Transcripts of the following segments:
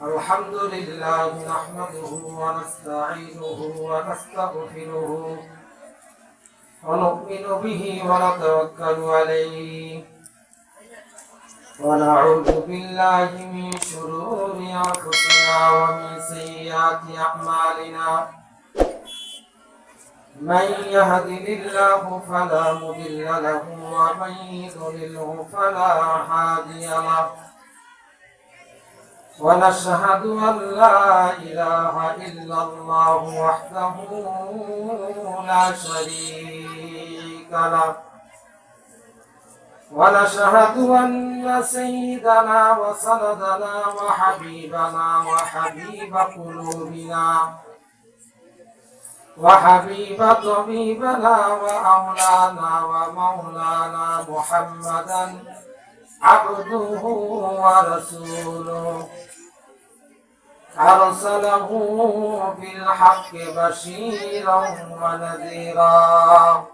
الحمد لله نحمده ونستعينه ونستغفره ونؤمن به ونتوكل عليه ونعوذ بالله من شرور أنفسنا ومن سيئات أعمالنا من يهده الله فلا مضل له ومن يضلله فلا هادي له ونشهد أن لا إله إلا الله وحده لا شريك له ونشهد أن سيدنا وسندنا وحبيبنا وحبيب قلوبنا وحبيب طبيبنا وأولانا ومولانا محمدا عبده ورسوله أرسله بالحق بشيرا ونذيرا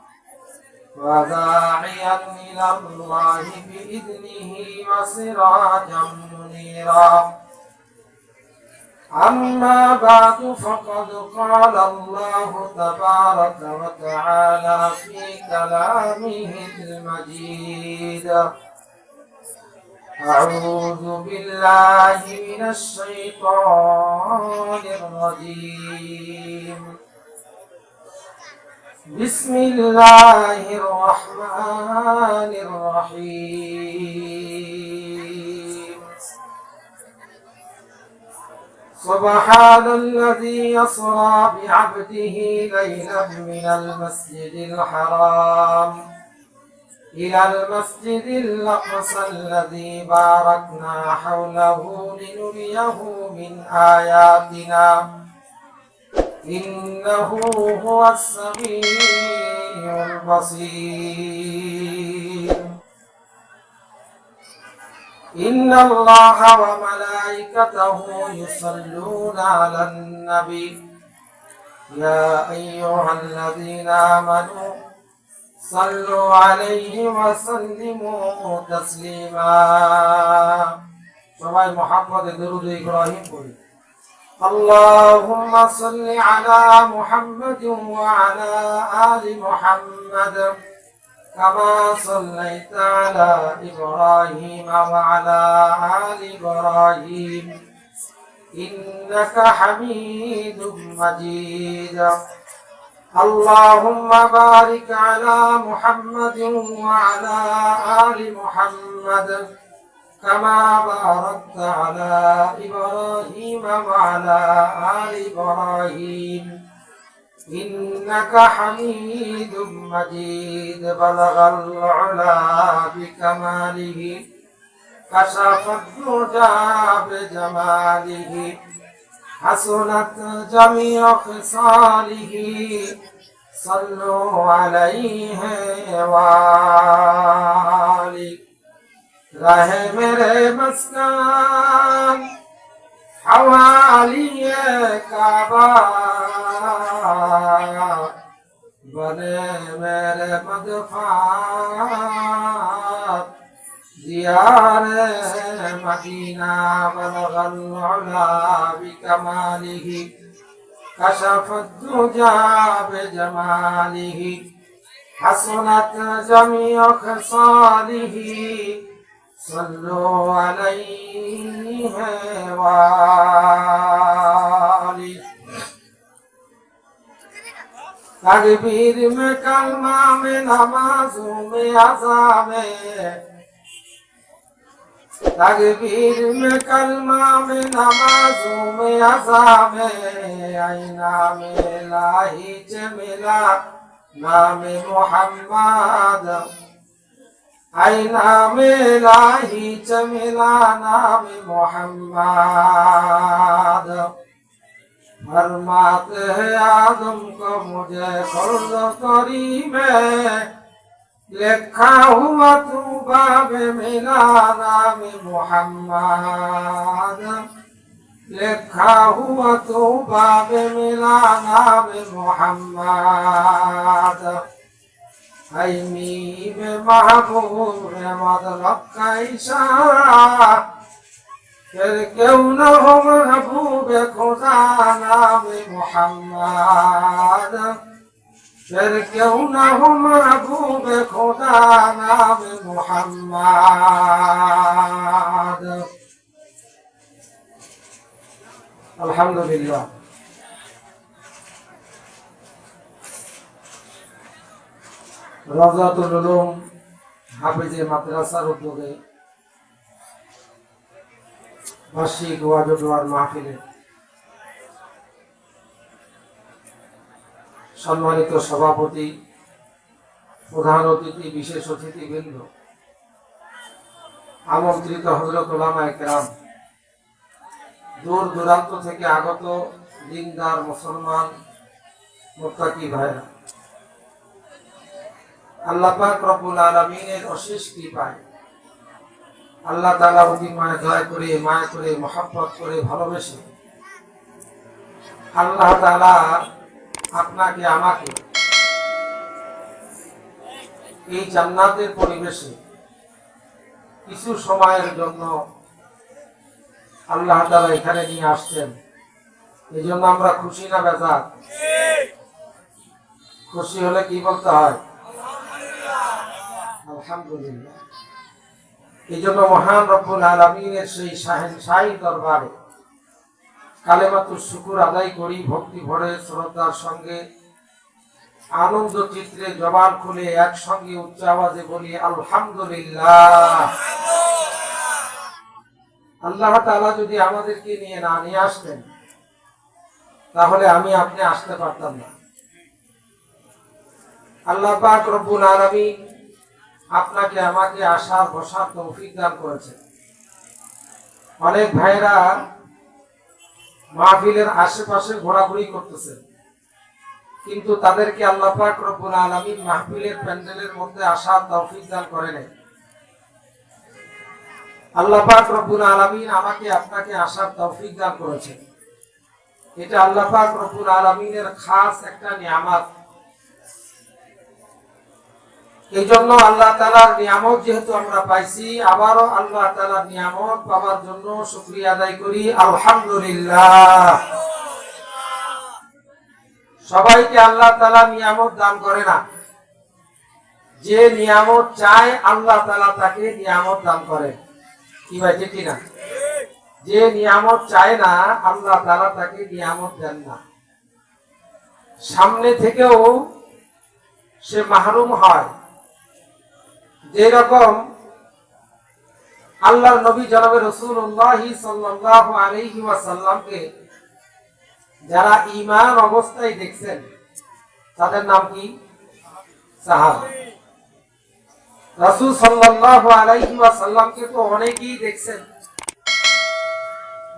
وداعيا إلى الله بإذنه وسراجا منيرا أما بعد فقد قال الله تبارك وتعالى في كلامه المجيد أعوذ بالله من الشيطان الرجيم بسم الله الرحمن الرحيم سبحان الذي يسرى بعبده ليلا من المسجد الحرام إلى المسجد الأقصى الذي باركنا حوله لنريه من آياتنا إنه هو السميع البصير إن الله وملائكته يصلون على النبي يا أيها الذين آمنوا صلوا عليه وسلموا تسليما সবাই মহব্বতে দরুদ ইব্রাহিম পড়ি اللهم صل على محمد وعلى آل محمد كما صليت على إبراهيم وعلى آل إبراهيم إنك حميد مجيد اللهم بارك على محمد وعلى آل محمد كما باركت على إبراهيم وعلى آل إبراهيم إنك حميد مجيد بلغ العلا بكماله كشف الدجى بجماله حسنت جميع خصاله صلوا عليه وآله رہے میرے مسکن حوالی کعبہ بنے میرے مدفعات دیار مدینہ بلغ العلا بکمالہ کشف الدجى بجمالہ حسنت جميع خصاله صلوا عليه وآله تکبیر میں کلمہ میں نمازوں میں عزا میں تکبیر میں کلمہ میں نمازوں میں عزا میں آئینہ میں الہی چملا نام محمد آئینہ میں الہی چملا نام محمد فرماتے ہیں آدم کو مجھے خلد کری میں لکھا ہوا تو باب ملا نام محمد لکھا ہوا تو باب ملا نام محمد أي ميم محبوب مطلق إشارة फिर क्यों न हो महबूब खुदा नाम मोहम्मद, फिर क्यों न हो महबूब खुदा नाम मोहम्मद। अल्हम्दुलिल्लाह। রওজাতুল উলুম হাফেজে মাদ্রাসার উদ্যোগে বার্ষিক ওয়াজ ও দোয়ার মাহফিলে সম্মানিত সভাপতি, প্রধান অতিথি, বিশেষ অতিথিবৃন্দ, আমন্ত্রিত হযরত উলামায়ে কেরাম, দূর দূরান্ত থেকে আগত দিনদার মুসলমান মুত্তাকি ভাইরা, আল্লাহ পাক রব্বুল আলামিনের অশেষ কৃপায় আল্লাহ তাআলা অতিমায় দয়া করে, মায়া করে, মহব্বত করে, ভালোবেসে আল্লাহ তাআলা আপনাকে আমাকে এই জান্নাতের পরিবেশে কিছু সময়ের জন্য আল্লাহ তাআলা এখানে নিয়ে আসছেন। এই জন্য আমরা খুশি না বেজার? খুশি হলে কি বলতে হয়? আলহামদুলিল্লাহ। এই জন্য মহান রব্বুল আলামিনের সেই শাহী দরবারে কালেমাতুশ শুকুর আদায় করি, ভক্তি ভরে শ্রদ্ধার সঙ্গে আনন্দ চিত্রে জবান খুলে একসঙ্গে উচ্চ আওয়াজে বলি আলহামদুলিল্লাহ। আল্লাহ তাআলা যদি আমাদেরকে নিয়ে না নিয়ে আসতেন তাহলে আমি আপনি আসতে পারতাম না। আল্লাহ পাক রব্বুল আলামিন আপনাকে আমাকে আসার বসার তৌফিক দান করেছে। অনেক ভাইরা মাহফিলের আশেপাশে ঘোরাঘুরি করতেছে, কিন্তু তাদেরকে আল্লাহ পাক রব্বুল আলামিন মাহফিলের প্যান্ডেলের মধ্যে আসার তৌফিক দান করে নাই। আল্লাহ পাক রব্বুল আলামিন আমাকে আপনাকে আসার তৌফিক দান করেছে। এটা আল্লাহ পাক রব্বুল আলামিনের খাস একটা নিয়ামত। এই জন্য আল্লাহ তাআলার নিয়ামত যেহেতু আমরা পাইছি, আবারও আল্লাহ তাআলার নিয়ামত পাওয়ার জন্য শুকরিয়া আদায় করি আলহামদুলিল্লাহ। সবাইকে আল্লাহ তাআলা নিয়ামত দান করে না। যে নিয়ামত চায় আল্লাহ তাআলা তাকে নিয়ামত দান করে। কি ভাই, ঠিক না? যে নিয়ামত চায় না আল্লাহ তাআলা তাকে নিয়ামত দেন না। সামনে থেকেও সে মাহরুম হয়। যেরকম আল্লাহর নবী জনাবে রাসূলুল্লাহ সাল্লাল্লাহু আলাইহি ওয়াসাল্লামকে যারা ঈমান অবস্থায় দেখছেন তাদের নাম কি? সাহাবা। রাসূল সাল্লাল্লাহু আলাইহি ওয়াসাল্লামকে তো অনেকেই দেখছেন।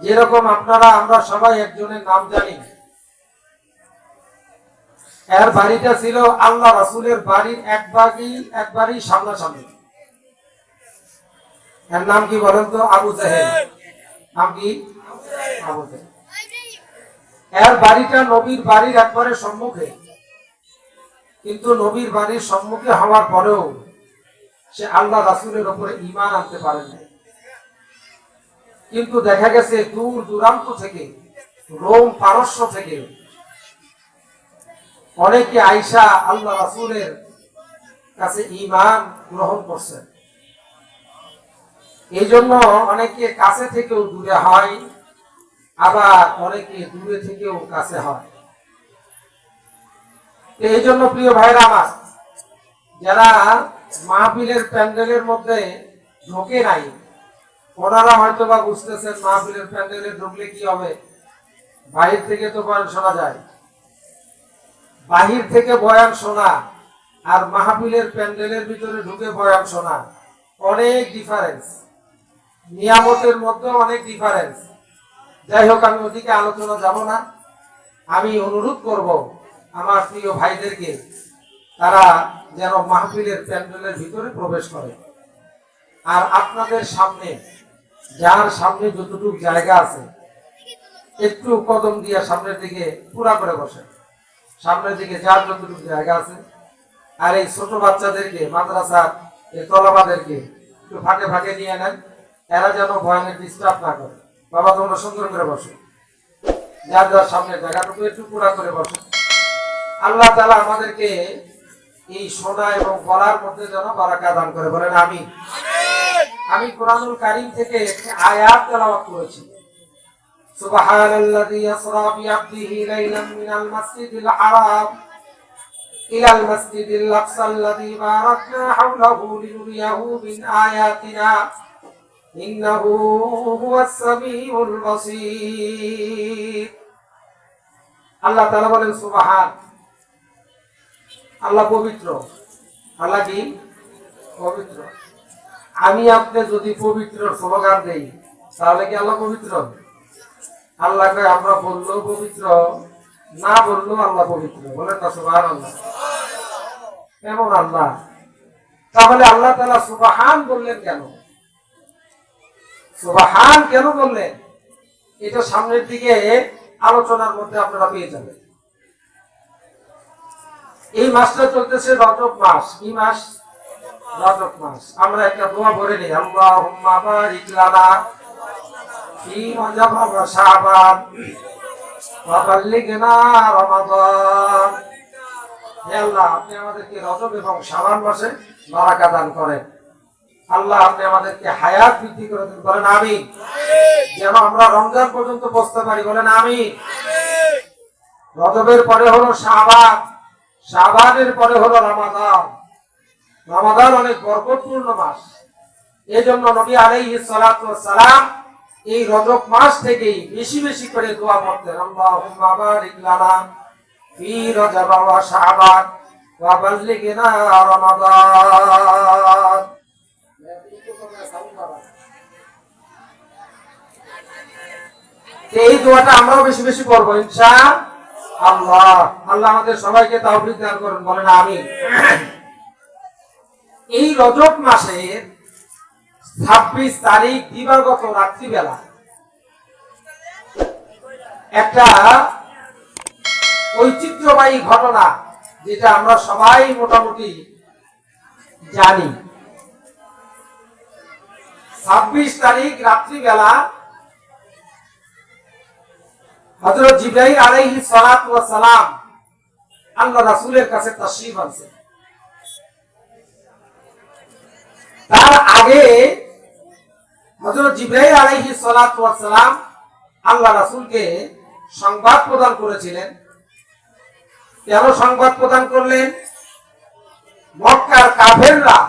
যেরকম আপনারা আমরা সবাই একজনের নাম জানি। এর বাড়িটা ছিল আল্লাহ রাসূলের বাড়ির একবারই সামনাসামনি। এর নাম কি বলেন তো? আবু জাহেল। নাম কি? আবু জাহেল। এর বাড়িটা নবীর বাড়ির একবারে সম্মুখে, কিন্তু নবীর বাড়ির সম্মুখে হওয়ার পরেও সে আল্লাহ রাসূলের উপরে ঈমান আনতে পারেন নাই। কিন্তু দেখা গেছে দূর দূরান্ত থেকে, রোম পারস্য থেকে অনেকে আয়েশা আল্লাহ রাসূলের কাছে ঈমান গ্রহণ করছেন। এই জন্য অনেকে কাছে থেকেও দূরে হয়, আবার অনেকে দূরে থেকেও কাছে হয়। এই জন্য প্রিয় ভাইরা আমার, যারা মাহফিলের প্যান্ডেলের মধ্যে ঢোকে নাই, ওনারা হয়তো বা বুঝতেছেন মাহফিলের প্যান্ডেলে ঢুকলে কি হবে। বাহির থেকে তো বয়ান শোনা যায়, বাহির থেকে বয়ান শোনা আর মাহফিলের প্যান্ডেলের ভিতরে ঢুকে বয়ান শোনা অনেক ডিফারেন্স। নিয়ামতের মধ্যে অনেক ডিফারেন্স। যাই হোক, আমি ওদিকে আলোচনা যাব না। আমি অনুরোধ করব আমার প্রিয় ভাইদেরকে, তারা যেন মাহফিলের প্যান্ডেলের ভিতরে প্রবেশ করে। আর আপনাদের সামনে, যার সামনে যতটুকু জায়গা আছে, একটু কদম দিয়ে সামনের দিকে পুরা করে বসেন। সামনের দিকে যার যতটুকু জায়গা আছে। আর এই ছোট বাচ্চাদেরকে, মাদ্রাসার তলাবাদেরকে একটু ফাঁকে ফাঁকে নিয়ে নেন, এরা যেন ভয়ানক ডিস্টার্ব না করে। বাবা তোমরা সুন্দর করে বসো, যার যার সামনে জায়গাটুকু একটু পুরা করে বসো। আল্লাহ তাআলা আমাদেরকে এই শোনা এবং বলার মধ্যে যেন বারাকা দান করে, বলেন আমিন। আমি কোরআনুল কারীম থেকে একটি আয়াত তেলাওয়াত করেছি। সুবহানাল্লাযী ইসরা বিআবদিহি লাইলাম মিনাল মাসজিদিল হারাম ইলাল মাসজিদিল আকসাল্লাযী বারাকনা হাওলাহু লিনুরিয়াহু মিন আয়াতিনা ইন্নাহু হুয়াস সামিউল বাসীর। আল্লাহ তাআলা বলেন সুবহান, আল্লাহ পবিত্র। আল্লাহ কি পবিত্র? আমি আপনি যদি পবিত্র স্লোগান দেই তাহলে কি আল্লাহ পবিত্র? আল্লাহকে আমরা বললেও পবিত্র, না বললেও আল্লাহ পবিত্র, বলেন না সুবহানাল্লাহ। এমন আল্লাহ। তাহলে আল্লাহ তাআলা সুবহান বললেন কেন? সুবহান কেন বললেন? এটা সামনের দিকে আলোচনার মধ্যে আপনারা পেয়ে যাবেন। এই মাসটা চলতেছে রজব মাস। কি মাস? রজব মাস। আমরা একটা দোয়া পড়ে নিই, আল্লাহুম্মা বারিক লানা ফি রজব ওয়া শাবান ওয়া বাল্লিগনা রমাদান। হে আল্লাহ, আপনি আমাদেরকে রজব এবং শাবান মাসে বারাকা দান করেন। আল্লাহ, আপনি আমাদেরকে হায়াত বৃদ্ধি করে দেন, বলেন আমিন। যেন আমরা রমজান পর্যন্ত পৌঁছতে পারি, বলেন আমিন। রজবের পরে হলো শাবান, শাবানের পরে হলো রমাদান। রমাদান অনেক বরকতপূর্ণ মাস। এজন্য নবী আলাইহিস সালাতু ওয়াস সালাম এই রজব মাস থেকেই বেশি বেশি করে দোয়া করতেন, আল্লাহুম্মা বারিক লানা ফি রজব ওয়া শাবান ওয়া বাল্লিগনা রমাদান। এই দোয়াটা আমরাও বেশি বেশি করব ইনশাআল্লাহ। আল্লাহ আমাদের সবাইকে তৌফিক দান করুন, বলেন আমিন। এই রজব মাসের 26 তারিখ দিবাগত রাত্রিবেলা একটা ঐতিহ্যবাহী ঘটনা, যেটা আমরা সবাই মোটামুটি জানি। 26 তারিখ রাত্রিবেলা হযরত জিবরাইল আলাইহিস সালাতু ওয়াস সালাম আল্লাহ রাসূলের কাছে তাশরীফ আনছেন। তার আগে হযরত জিবরাইল আলাইহিস সালাতু ওয়াস সালাম আল্লাহ রাসূলকে সংবাদ প্রদান করেছিলেন। কেন সংবাদ প্রদান করলেন? মক্কার কাফেররা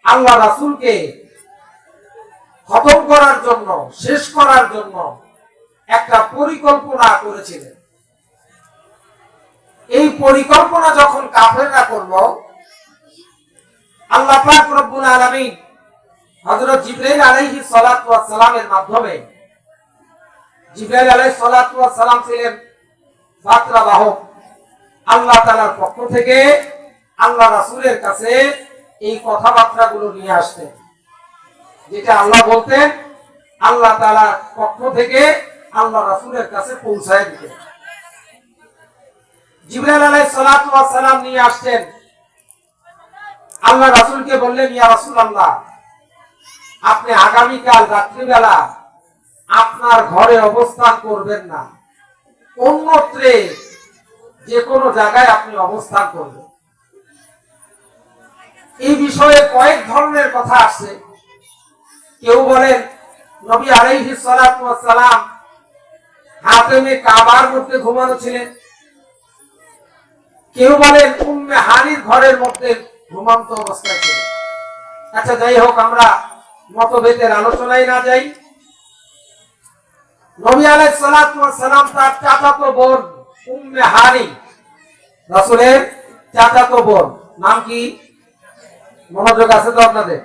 আল্লাহ রাসূলকে খতম করার জন্য, শেষ করার জন্য একটা পরিকল্পনা করেছিলেন। এই পরিকল্পনা যখন কাফেররা করল, আল্লাহ পাক রব্বুল আলামিন হযরত জিবরাইল আলাইহিস সালাতু ওয়াস সালামের মাধ্যমে, জিবরাইল আলাইহিস সালাতু ওয়াস সালাম ছিলেন বার্তাবাহক, আল্লাহ তাআলার পক্ষ থেকে আল্লাহ রাসূলের কাছে এই কথাবার্তাগুলো নিয়ে আসতেন। যেটা আল্লাহ বলতেন, আল্লাহ তাআলার পক্ষ থেকে আল্লাহ রাসূলের কাছে পৌঁছায় দিতেন। জিবরাইল আলাইহিস সালাতু ওয়াস সালাম নিয়ে আসতেন। আল্লাহ রাসূলকে বললেন, ইয়া রাসূলুল্লাহ, আপনি আগামীকাল রাত্রিবেলা আপনার ঘরে অবস্থান করবেন না, অন্যত্রে যে কোনো জায়গায় আপনি অবস্থান করবেন। এই বিষয়ে কয়েক ধরনের কথা আসছে। কেউ বলেন নবী আলাইহিস সালাতু ওয়াস সালাম হাতেমে কাবার মধ্যে ঘুমানো ছিলেন। কেউ বলেন উম্মে হানির ঘরের মধ্যে ঘুমন্ত অবস্থায় ছিলেন। আচ্ছা, যাই হোক, আমরা মতভেদের আলোচনায় না যাই। নবী আলাইহিস সালাতু ওয়াস সালাম তার চাচাতো বোন উম্মে হানি, রাসূলের চাচাতো বোন, নাম কি? মনোযোগ আছে তো আপনাদের?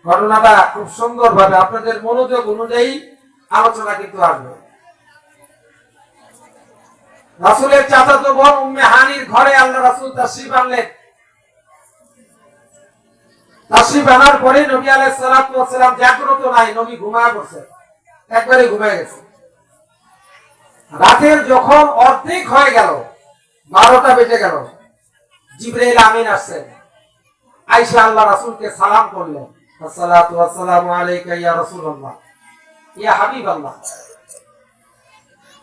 ঘটনাটা খুব সুন্দর ভাবে আপনাদের মনোযোগ অনুযায়ী আলোচনা কিন্তু আসবে। রাসূলের চাচাতো বোন উম্মে হানির ঘরে আল্লাহ রাসূল তাশরীফ আনলেন। তাশরীফ আনার পরে নবী আলাইহিস সালাতু ওয়াস সালাম জাগ্রত নাই, নবী ঘুমায় পড়ছেন, একবারে ঘুমায় গেছে। রাতের যখন অর্ধেক হয়ে গেল, 12টা বেজে গেল, জিবরাইল আমিন আসছেন। আয়েশা আল্লাহ রাসূলকে সালাম করলেন, আসসালাতু ওয়াসসালামু আলাইকা ইয়া রাসূলুল্লাহ। ইয়া হাবিবাল্লাহ।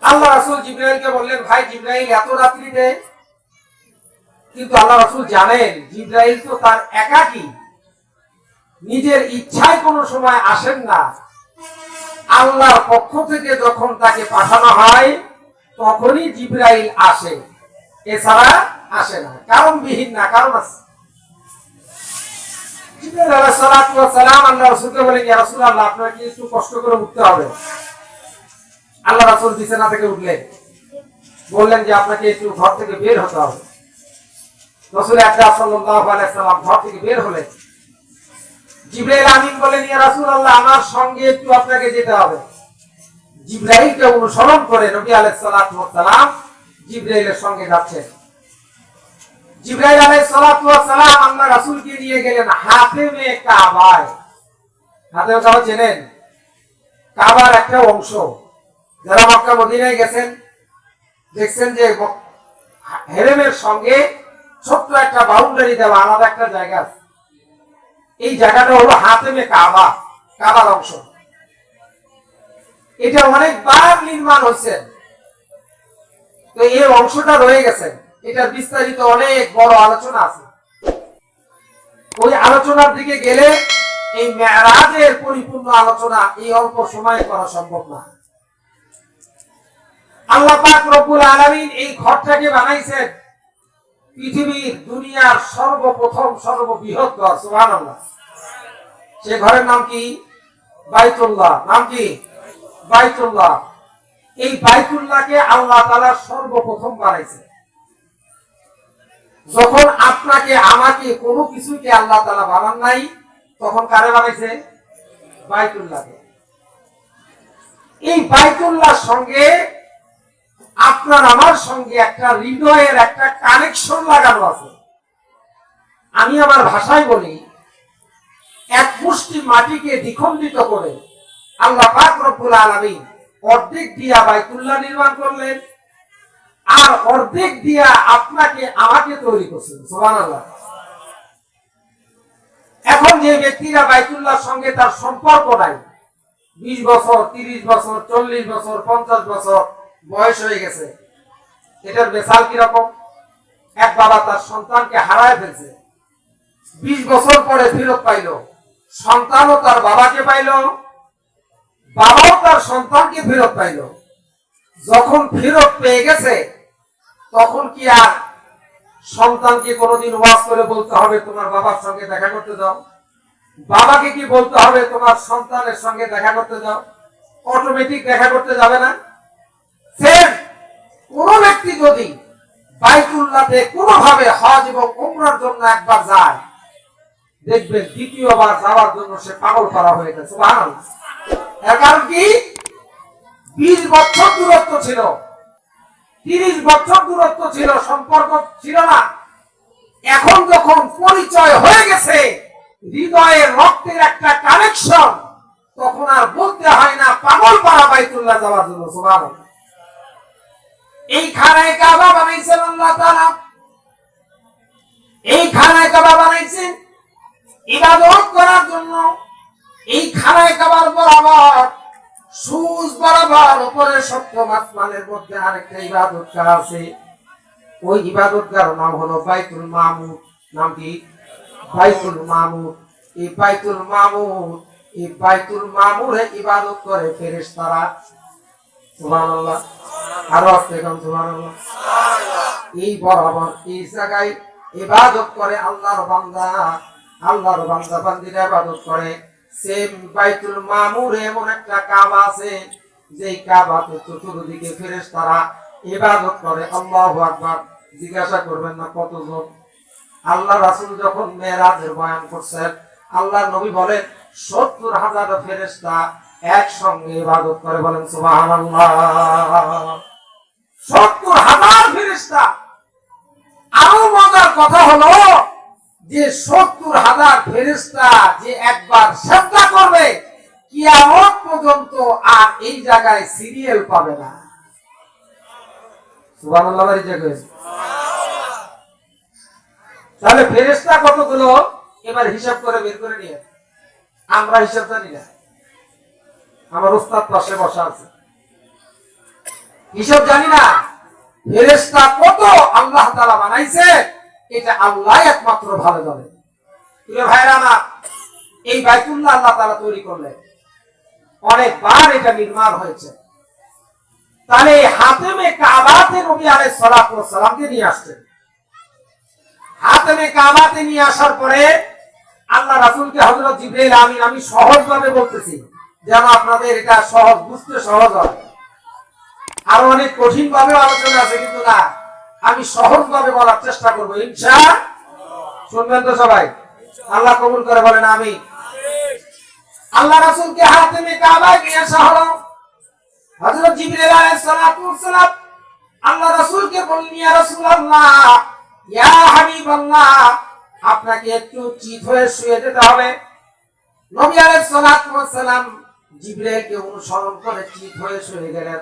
আল্লাহ রাসূল জিবরাইলকে বললেন, ভাই জিবরাইল এত রাত্রিতে? কিন্তু আল্লাহ রাসূল জানেন জিবরাইল তো তার একাকী, নিজের ইচ্ছায় কোনো সময় আসেন না। আল্লাহর পক্ষ থেকে যখন তাকে পাঠানো হয় তখনই জিবরাইল আসে, এছাড়া আসে না। কারণবিহীন না, কারণ আছে। জিবরাইল আলাইহিস সালাতু ওয়াস সালাম আল্লাহ রাসূলকে বলেন, ইয়া রাসূলুল্লাহ, আপনাকে কি একটু কষ্ট করে উঠতে হবে? আল্লাহ রাসূল বিছানা থেকে উঠলেন, বললেন যে আপনাকে একটু ঘর থেকে বের হতে হবে। রাসূল আকরাম সাল্লাল্লাহু আলাইহি ওয়াসাল্লাম ঘর থেকে বের হলেন। জিবরাইল আমিন বলেন, ইয়া রাসূলুল্লাহ, আমার সঙ্গে একটু আপনাকে যেতে হবে। জিবরাইলকে অনুসরণ করে নবী আলাইহিস সালাতু ওয়াস সালাম জিবরাইলের সঙ্গে যাচ্ছেন। জিবরাইল আলাইহিস সালাতু ওয়াস সালাম আল্লাহ রাসূলকে নিয়ে গেলেন হাতেমে কাবায়। হাতেমে কাবা চেনেন? কাবার একটা অংশ। যারা মক্কা মদিনায় গেছেন দেখছেন যে হেরেমের সঙ্গে ছোট্ট একটা বাউন্ডারি দেওয়া আলাদা একটা জায়গা আছে। এই জায়গাটা হলো হাতেমে কাবা, কাবার অংশ। এটা অনেকবার নির্মাণ হয়েছে, তো এই অংশটা রয়ে গেছে। এটার বিস্তারিত অনেক বড় আলোচনা আছে। ওই আলোচনার দিকে গেলে এই মেরাজের পরিপূর্ণ আলোচনা এই অল্প সময়ে করা সম্ভব না। আল্লাহ পাক রব্বুল আলামিন এই ঘরটাকে বানাইছেন পৃথিবীর দুনিয়ার সর্বপ্রথম সর্ববৃহৎ ঘর। সুবহানাল্লাহ। সে ঘরের নাম কি? বাইতুল্লাহ। নাম কি? বাইতুল্লাহ। এই বাইতুল্লাহকে আল্লাহ তাআলা সর্বপ্রথম বানাইছেন। যখন আপনাকে আমাকে কোনো কিছুকে আল্লাহ তাআলা বানান নাই, তখন কারে বানাইছে? বাইতুল্লাহকে। এই বাইতুল্লাহর সঙ্গে আপনার আমার সঙ্গে একটা হৃদয়ের একটা কানেকশন লাগানো আছে। আমি আমার ভাষায় বলি, এক মুষ্টি মাটিকে দ্বিখণ্ডিত করে আল্লাহ পাক রব্বুল আলামিন অর্ধেক দিয়া বাইতুল্লাহ নির্মাণ করলেন, আর অর্ধেক দিয়া আপনাকে আমাকে তৈরি করছেন। সুবহানাল্লাহ। এখন যে ব্যক্তিরা বাইতুল্লাহর সঙ্গে তার সম্পর্ক নাই, 20 বছর, 30 বছর, 40 বছর, 50 বছর বয়স হয়ে গেছে, এটার মিসাল কিরকম? এক বাবা তার সন্তানকে হারায় ফেলছে, 20 বছর পরে ফেরত পাইল। সন্তানও তার বাবাকে পাইল, বাবাও তার সন্তানকে ফেরত পাইল। যখন ফেরত পেয়ে গেছে, তখন কি আর সন্তানকে কোনোদিন ওয়াজ করে বলতে হবে তোমার বাবার সঙ্গে দেখা করতে যাও? বাবাকে কি বলতে হবে তোমার সন্তানের সঙ্গে দেখা করতে যাও? অটোমেটিক দেখা করতে যাবে না? সেম কোন ব্যক্তি যদি বাইতুল্লাহতে কোনোভাবে হজ এবং উমরার জন্য একবার যায়, দেখবেন দ্বিতীয়বার যাওয়ার জন্য সে পাগল করা হয়ে গেছে। সুবহানাল্লাহ। এর কারণ কি? 20 বছর দূরত্ব ছিল, 30 বছর দূরত্ব ছিল, সম্পর্ক ছিল না। এখন যখন পরিচয় হয়ে গেছে, হৃদয়ের রক্তের একটা কানেকশন, তখন আর বলতে হয় না পাগল পাড়া বাইতুল্লাহ যাওয়ার জন্য। সুবহানাল্লাহ। এই খানায় কাবা বানাইছেন আল্লাহ তাআলা। এই খানায় কাবা বানাইছেন ইবাদত করার জন্য। এই খানায় কাবার বরাবর সুজ বরাবর উপরে সপ্তম আসমানের মধ্যে আরেকটা ইবাদতগাহ আছে। ওই ইবাদতগাহর নাম হলো বাইতুল মামুর। নাম কি? বাইতুল মামুর। এই বাইতুল মামুর, এই বাইতুল মামুরে ইবাদত করে ফেরেশতারা। সুবহানাল্লাহ। আরো আস্তে কাম সুবহানাল্লাহ। এই বরাবর এই জায়গায় ইবাদত করে আল্লাহর বান্দা, আল্লাহর বান্দা বান্দীরা ইবাদত করে। সেম বাইতুল মামুরে এমন একটা কাবা আছে, যেই কাবাতে চতুর্দিকে ফেরেশতারা ইবাদত করে। আল্লাহু আকবার। জিজ্ঞাসা করবেন না কতজন? আল্লাহ রাসূল যখন মেরাজের বয়ান করছেন, আল্লাহ নবী বলেন 70,000 ফেরেশতা একসঙ্গে ইবাদত করে। বলেন সুবহানাল্লাহ। 70,000 ফেরেশতা। আরো মজার কথা হলো যে 70,000 ফেরেশতা যে একবার সিজদা করবে, কিয়ামত পর্যন্ত আর এই জায়গায় সিরিয়াল পাবে না। সুবহানাল্লাহ। তাহলে ফেরেশতা কতগুলো এবার হিসাব করে বের করে নিয়ে, আমরা হিসাব জানি না। আমার উস্তাদ পাশে বসা আছে। হিসাব জানি না, ফেরেশতা কত আল্লাহ তাআলা বানাইছে, এটা আল্লাহ একমাত্র ভালো জানে। প্রিয় ভাইরা আমার, এই বাইতুল্লাহ আল্লাহ তাআলা তৈরি করলেন, অনেকবার এটা নির্মাণ হয়েছে। তাহলে হাতেমে কাবাতে নবী আলাইহিস সালাতু ওয়াস সালামকে নিয়ে আসছেন। হাতেমে কাবাতে নিয়ে আসার পরে আল্লাহ রাসূলকে হযরত জিবরাইল আমিন, আমি সহজভাবে বলতেছি যেন আপনাদের এটা সহজ বুঝতে সহজ হয়। আরো অনেক কঠিন ভাবে আলোচনা আছে, কিন্তু না, আমি সহজ ভাবে বলার চেষ্টা করবো ইনশাআল্লাহ। শুনবেন তো সবাই? আল্লাহ কবুল করে বলেন আমিন। আল্লাহ রাসূলকে হাতেমে কাবায় নিয়ে আসা হলো। হযরত জিবরাইল আলাইহিস সালাতু ওয়াস সালাম আল্লাহ রাসূলকে বললেন, ইয়া রাসূলুল্লাহ, ইয়া হাবিবাল্লাহ, আপনাকে একটু চিত হয়ে শুয়ে যেতে হবে। নবী আলাইহিস সালাতু ওয়াস সালাম জিবরাইলকে অনুসরণ করে চিত হয়ে শুয়ে গেলেন।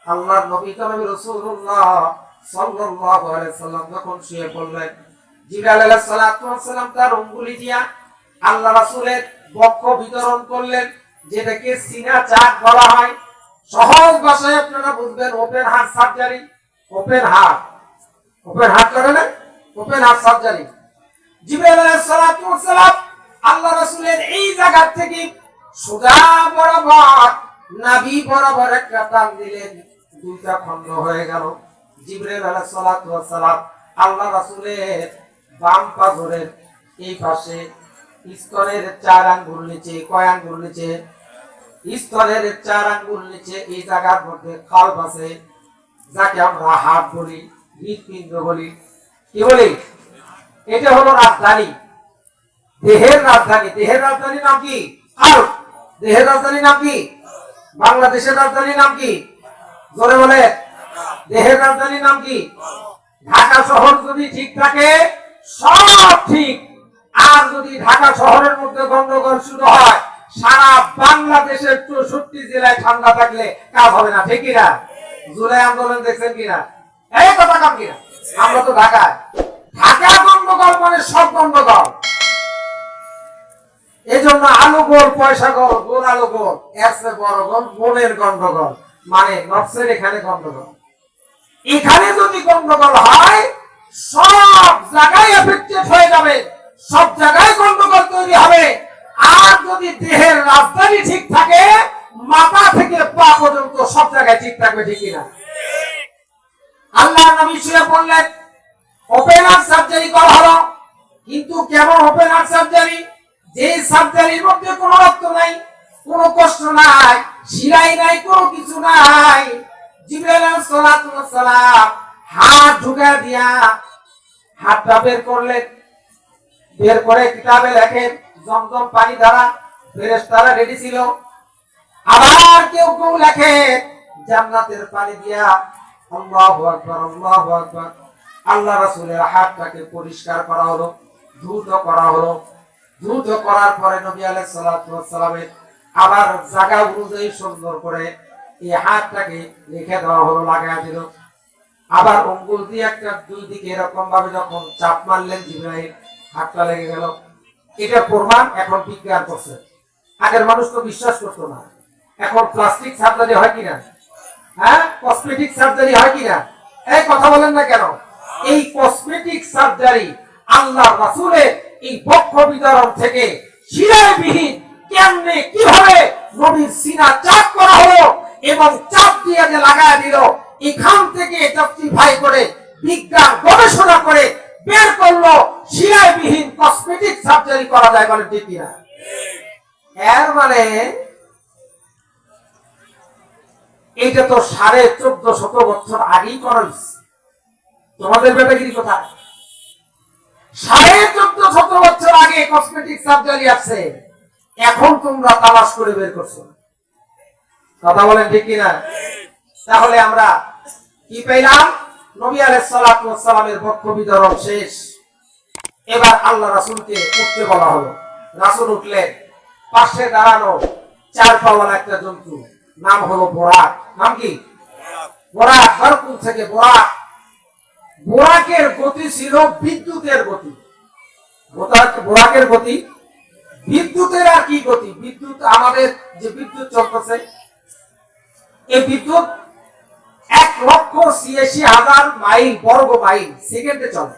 আল্লাহর নবী জনাব রাসূলুল্লাহ সাল্লাল্লাহু আলাইহি সাল্লাম যখন শুয়ে পড়লেন, জিবরাইল আলাইহিস সালাতু ওয়াস সালাম তার আঙ্গুলি দিয়া আল্লাহ রাসূলের বক্ষ বিতরণ করলেন, যেটাকে সিনা চাক বলা হয়। সহজ ভাষায় আপনারা বুঝবেন, open heart surgery. Open heart করে না, ওপেন হার্ট সার্জারি। জিবরাইল আলাইহিস সালাতু ওয়াস সালাম আল্লাহ রাসূলের এই জায়গা থেকে সোজা বরাবর নাভি বরাবর একটা টান দিলেন, দুইটা খণ্ড হয়ে গেল। জিবরাইল আলাইহিস সালাতু ওয়াস সালাম আল্লাহ রাসূলের বাম পাজরের এই পাশে স্তনের 4 আঙ্গুল নিচে, কয় আঙ্গুল নিচে? স্তনের 4 আঙ্গুল নিচে এই জায়গার মধ্যে খাল আছে, যাকে আমরা হার্ট বলি, হৃদপিণ্ড বলি। কি বলি? এটা হলো রাজধানী, দেহের রাজধানী। দেহের রাজধানীর নাম কি? কাল। দেহের রাজধানীর নাম কি? বাংলাদেশের রাজধানীর নাম কি? জোরে বলে। দেহের রাজধানীর নাম কি? ঢাকা শহর যদি ঠিক থাকে সব ঠিক, আর যদি ঢাকা শহরের মধ্যে গন্ডগোল শুরু হয়, সারা বাংলাদেশের 64 জেলায় ঠান্ডা থাকলে কাজ হবে না, ঠিক কিনা? জুলাই আন্দোলন দেখছেন কিনা? এই কথা কাম কিনা? আমরা তো ঢাকায়, ঢাকা গন্ডগোল মানে সব গন্ডগোল। এই জন্য আলু গোল, পয়সা গোল, গোল আলু গোল, এর চেয়ে বড় গোল মনের গন্ডগোল, মানে নফসের এখানে গন্ডগোল। এখানে যদি গন্ডগোল হয় সব জায়গায় এফেক্টেড হয়ে যাবে, সব জায়গায় গন্ডগোল তৈরি হবে। আর যদি দেহের রাজধানী ঠিক থাকে, মাথা থেকে পা পর্যন্ত সব জায়গায় ঠিক থাকবে, ঠিক কিনা? আল্লাহ নবী শুয়ে পড়লেন, ওপেন হার্ট সার্জারি করা হলো। কিন্তু কেমন ওপেন হার্ট সার্জারি? যে সার্জারির মধ্যে কোনো রক্ত নাই, কোনো কষ্ট নাই, শিরাই নাই, কোনো কিছু নাই। জিবরাইল আলাইহিস সালাতু ওয়াস সালাম হাত ঢুকা দিয়া হাতটা বের করলেন, বের করে কিতাবে লেখেন জমজম পানি দ্বারা ফেরেশতারা রেডি ছিল। আবার কেউ কেউ লেখে জান্নাতের পানি দিয়া। আল্লাহু আকবার, আল্লাহু আকবার। আল্লাহ রাসূলের হাতটাকে পরিষ্কার করা হলো, দ্রুত করা হলো। দ্রুত করার পরে নবী আলাইহিস সালাতু ওয়াস সালামের আবার জায়গা অনুযায়ী সুন্দর করে এই হাতটাকে রেখে দেওয়া হলো, লাগায়া দিল। আবার আঙ্গুল দিয়ে একটা দুই দিকে এরকম ভাবে যখন চাপ মারলেন জিবরাইল, হাতটা লেগে গেল। এটা প্রমাণ এখন বিজ্ঞান করছে। আগের মানুষ তো বিশ্বাস করতো না। এখন প্লাস্টিক সার্জারি হয় কিনা? হ্যাঁ, কসমেটিক সার্জারি হয় কিনা? এই কথা বলেন না কেন? এই কসমেটিক সার্জারি আল্লাহ রাসূলের এই বক্ষ বিতরণ থেকে শিরাবিহীন কেমনে কিভাবে নবীর সিনা চাপ করা হলো এবং চাপ দিয়ে যে লাগায় দিল, এখান থেকে জাস্টিফাই করে বিজ্ঞান গবেষণা করে বের করলো শিরাবিহীন কসমেটিক সার্জারি করা যায়, বলে ঠিক কিনা? এর মানে এটা তো 1450 বছর আগেই করা হয়েছে। তোমাদের ব্যাপারগিরি কোথায়? 1450 বছর আগে কসমেটিক সার্জারি আছে, এখন তোমরা তালাশ করে বের করছো। কথা বলেন ঠিক কিনা? তাহলে আমরা কি পেলাম? নবী আলাইহিস সালাতু ওয়াস সালামের বক্ষ বিতরণ শেষ। এবার আল্লাহ রাসূলকে উঠতে বলা হলো। রাসূল উঠলেন। পাশে দাঁড়ানো 4 পাওয়ালা একটা জন্তু, নাম হলো বোরাক। নাম কি? বোরাক। বারকুল থেকে বোরাক। বোরাকের গতি ছিল বিদ্যুতের গতি। বোরাকের গতি বিদ্যুতের আর কি গতি? বিদ্যুৎ আমাদের যে বিদ্যুৎ চলতেছে, এই বিদ্যুৎ 1,86,000 মাইল বর্গ মাইল সেকেন্ডে চলে।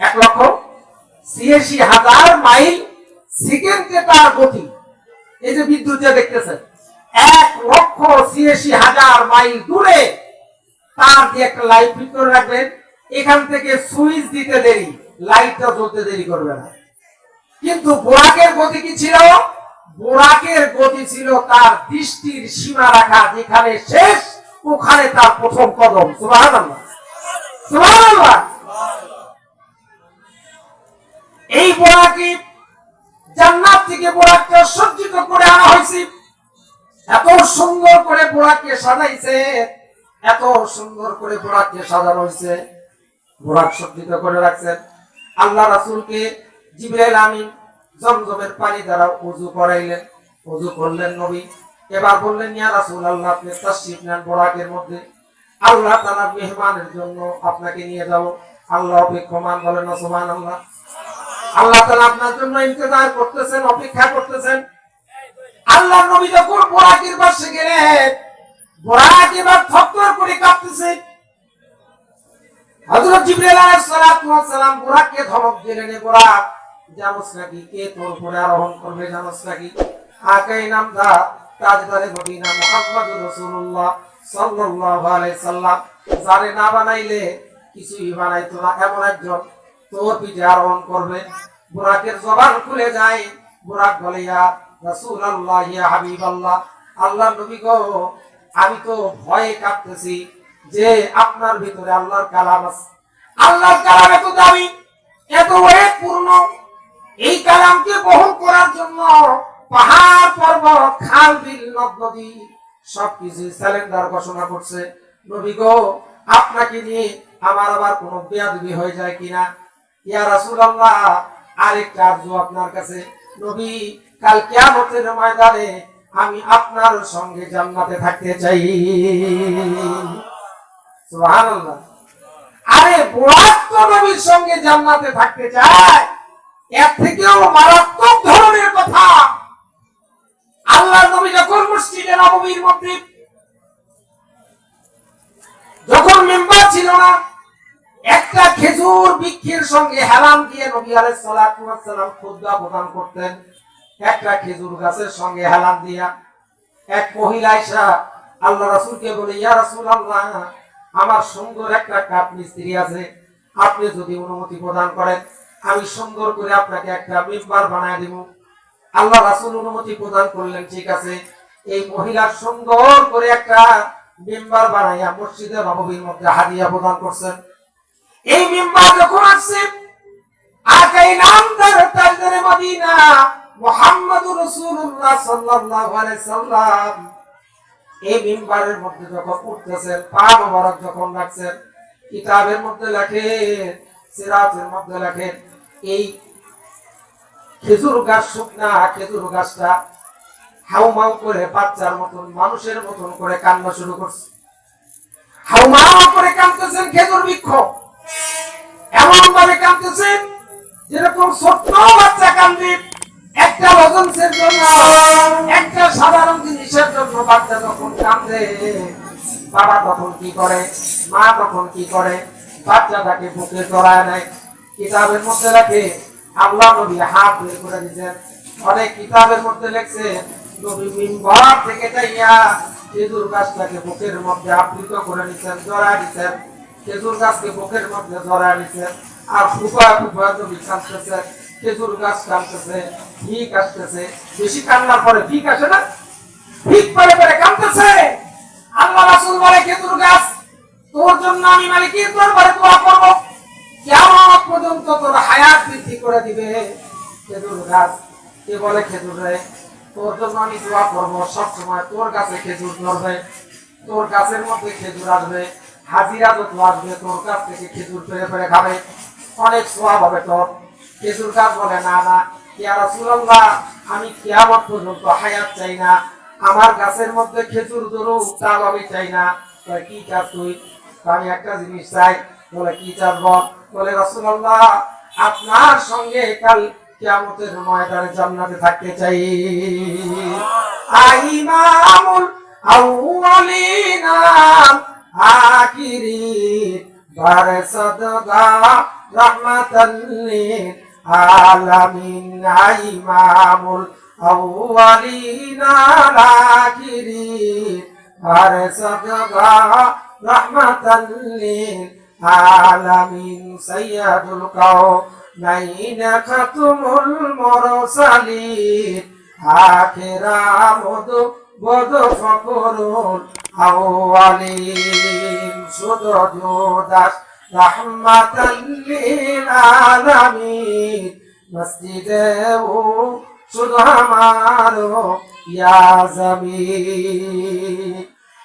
1,86,000 মাইল সেকেন্ডে তার গতি। এই যে বিদ্যুৎ যে দেখতেছেন, 1,86,000 মাইল দূরে তার দিয়ে একটা লাইট ফিট করে রাখবেন, এখান থেকে সুইচ দিতে দেরি, লাইটটা জ্বলতে দেরি করবে না। কিন্তু বোরাকের গতি কি ছিল? বোরাকের গতি ছিল তার দৃষ্টির সীমা রাখা, যেখানে শেষ ওখানে তার প্রথম কদম। সুবহানাল্লাহ, সুবহানাল্লাহ। এই বোরাকে জান্নাত থেকে বোরাকটা সজ্জিত করে আনা হয়েছে। এত সুন্দর করে বোরাককে সাজাইছে, এত সুন্দর করে বোরাককে সাজানো হয়েছে, বোরাক সজ্জিত করে রাখছেন। আল্লাহ রাসূলকে জিবরাইল আমিন জমজমের পানি দ্বারা ওযু করাইলেন, ওযু করলেন নবী। এবার বললেন, ইয়া রাসূলুল্লাহ, আপনি তাশরিফ নেন বোরাকের মধ্যে, আল্লাহ তাআলা মেহমানের জন্য আপনাকে নিয়ে যাব। আল্লাহ অপেক্ষমান, বলেন না সুবহানাল্লাহ। আল্লাহ তাআলা আপনার জন্য ইন্তজার করতেছেন, অপেক্ষা করতেছেন। আল্লাহ নবী যখন বোরাকের পাশে গেলেন, বোরাক এবার থরথর করে কাঁপতেছে। হযরত জিবরাইল আলাইহিস সালাতু ওয়াস সালাম বোরাককে ধমক দিলেন, বোরাক জানোস নাকি কে তোর উপরে আরোহণ করবে? জানোস নাকি? আকাই নামদা তাজদারে মদিনা মুহাম্মদুর রাসূলুল্লাহ সাল্লাল্লাহু আলাইহি সাল্লাম, যারে না বানাইলে কিছুই বানাইতো না, এমন একজন তোর পিঠে আরোহণ করবে। বোরাকের জবান খুলে যায়, বোরাক বলে, ইয়া রাসূলুল্লাহ, ইয়া হাবিবাল্লাহ, আল্লাহর নবী গো, আমি তো ভয়ে কাঁপতেছি যে আপনার ভিতরে আল্লাহর কালাম আছে। আল্লাহর কালাম এত দামি, এত পূর্ণ, এই কালামকে বহন করার জন্য পাহাড় পর্বত, খাল বিল, নদ নদী সবকিছু স্যালেন্ডার ঘোষণা করছে। নবী গো, আপনাকে নিয়ে আমার আবার কোনো বেয়াদবি হয়ে যায় কিনা? ইয়া রাসূলুল্লাহ, আরেকটা আরজু আপনার কাছে, নবী, কাল কিয়ামতের ময়দানে আমি আপনার সঙ্গে জান্নাতে থাকতে চাই। সুবহানাল্লাহ। আরে বোরাক তো নবীর সঙ্গে জান্নাতে থাকতে চায়, এর থেকেও মারাত্মক ধরনের কথা। আল্লাহ নবী যখন মসজিদে নববীর মধ্যে, যখন মেম্বার ছিল না, একটা খেজুর বৃক্ষের সঙ্গে হেলান দিয়ে নবী আলাইহিস সালাতু ওয়াস সালাম খুতবা প্রদান করতেন। একটা খেজুর গাছের সঙ্গে হেলান দিয়া এক মহিলা আয়েশা আল্লাহ রাসূলকে বলে, ইয়া রাসূলুল্লাহ, আমার সুন্দর একটা কাঠ মিস্ত্রি আছে, আপনি যদি অনুমতি প্রদান করেন, আমি সুন্দর করে আপনাকে একটা মিম্বার বানায় দিব। আল্লাহ রাসূল অনুমতি প্রদান করলেন, ঠিক আছে। এই মহিলা সুন্দর করে একটা মিম্বার বানাইয়া মসজিদে নববীর মধ্যে হাদিয়া প্রদান করছেন। এই মিম্বার যখন আসছে, আকাই নামদার তাজদারে মদিনা মুহাম্মদুর রাসূলুল্লাহ সাল্লাল্লাহু আলাইহি সাল্লাম এই মিম্বারের মধ্যে যখন উঠতেছেন, পা মোবারক যখন রাখছেন, কিতাবের মধ্যে লেখে, সিরাতের মধ্যে লেখে, এই খেজুর গাছ, শুকনা খেজুর গাছটা হাউমাউ করে বাচ্চার মতন, মানুষের মতন করে কান্না শুরু করছে। হাউমাউ করে কাঁদতেছেন খেজুর বৃক্ষ, এমন ভাবে কাঁদতেছেন যেরকম ছোট্ট বাচ্চা কান্দে একটা লজেন্সের জন্য, একটা সাধারণ জিনিসের জন্য। বাচ্চা যখন কান্দে, বাবা তখন কি করে, মা তখন কি করে, বাচ্চাটাকে বুকে জড়ায় নেয়। কিতাবের মধ্যে লেখে, আল্লাহ নবী হাত বের করে দিয়েছেন। অনেক কিতাবের মধ্যে লেখছে, নবী মিম্বার থেকে যাইয়া খেজুর গাছটাকে বুকের মধ্যে আবৃত করে নিছেন, জড়ায় দিচ্ছেন, খেজুর গাছকে বুকের মধ্যে জড়ায় নিছেন। আর ফুফা ফুফা নবী কাঁদতেছে, খেজুর গাছ কাঁদতেছে, ঠিক আসতেছে। বেশি কান্নার পরে ঠিক আসে না, ঠিক পরে পরে কাঁদতেছে। আল্লাহ রাসূল বলে, খেজুর গাছ, তোর জন্য আমি মালিকের দরবারে দোয়া করব, কিয়ামত পর্যন্ত তোর হায়াত বৃদ্ধি করে দিবে। খেজুর গাছ কে বলে, খেজুর রে, তোর জন্য আমি দোয়া করবো, সবসময় তোর কাছে খেজুর ধরবে, তোর গাছের মধ্যে খেজুর আসবে, হাজিরা যত আসবে তোর কাছ থেকে খেজুর পেরে পেরে খাবে, অনেক সওয়াব হবে তোর। খেজুর গাছ বলে, না না, ইয়া রাসূলুল্লাহ, আমি কিয়ামত পর্যন্ত হায়াত চাই না, আমার গাছের মধ্যে খেজুর ধরুক তাও আমি চাই না। কি চাস তুই? আমি একটা জিনিস চাই। বলে, কি চাস বল? বলে, রাসূলুল্লাহ, আপনার সঙ্গে কাল কিয়ামতের ময়দানে জান্নাতে থাকতে চাই। ইমামুল আউয়ালিনা আখিরিন বারসাদগা রাহমাতাল লিল আলামিন। ইমামুল আউয়ালিনা আখিরিন বারসাদগা রাহমাতাল লিল আলামিন। সাইয়্যিদুল কাওনাইন খাতুমুল মুরসালিন আখিরামুদ বদ ফকরুল আউয়ালিন। সুদুদাস রাহমাতাল লিল আলামিন। মসজিদে ও শুধু আমারো ইয়া জামিন।